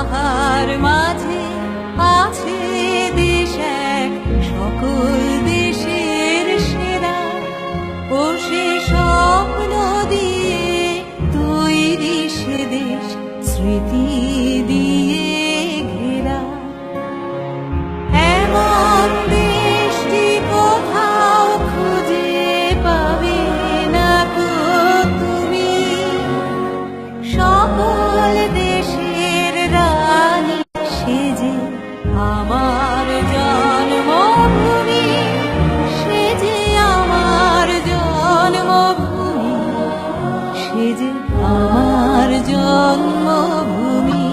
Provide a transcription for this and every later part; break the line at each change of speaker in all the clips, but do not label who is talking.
তাহার মাঝে আছে দেশ এক, সকল দেশের সেরা। ও সে স্বপ্ন দিয়ে তৈরি সে দেশ, স্মৃতি দিয়ে ঘেরা। এমন দেশটি কোথাও খুঁজে পাবে না গো তুমি, সকল দেশের রানী সে যে আমার জন্মভূমি, সে যে আমার জন্মভূমি, সে যে আমার জন্মভূমি।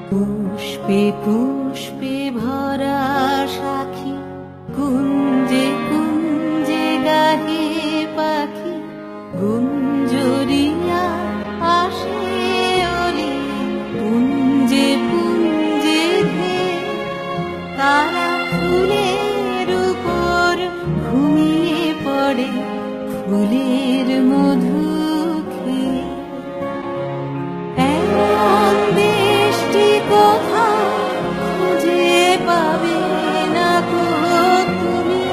পুষ্পে পুষ্পে ভরা সাখী, কুঞ্জে কুঞ্জে গাহে পাখি, গুঞ্জরিয়া আসে অলি, পুঞ্জে পুঞ্জে ধে। তারা ফুলের উপর ঘুমিয়ে পড়ে, ফুলের মধু খেয়ে। এমন দেশটি কোথাও খুঁজে পাবে না গো তুমি,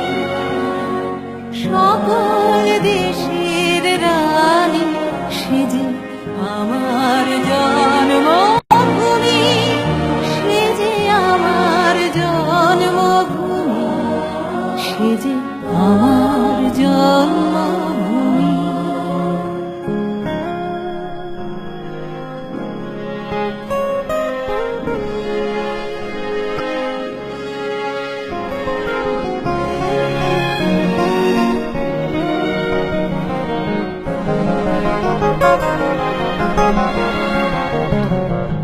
সকল দেশের রানী সে যে আমার জন্মভূমি, সে যে আমার জন্মভূমি, সে যে আমার জন্মভূমি।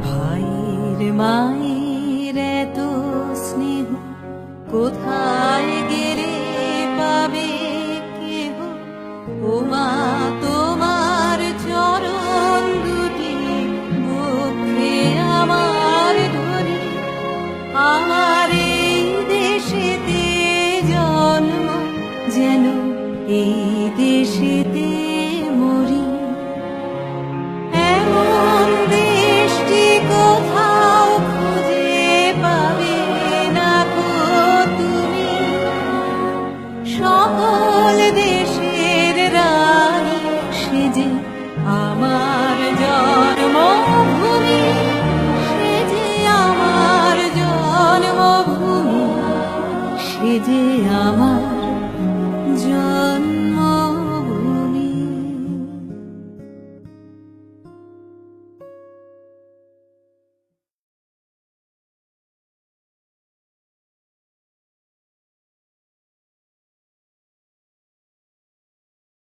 ভাইয়ের মায়ের এত স্নেহ কোথায় গেলে পাবে কেহ, ও মা তোমার চরণ দুটি বুকে আমার ধরি। আমার এই দেশেতে জন্ম, যেন এই দেশেতে মরি। এমন দেশটি কোথাও খুঁজে পাবে না গো তুমি, সকল দেশের রানী সে যে আমার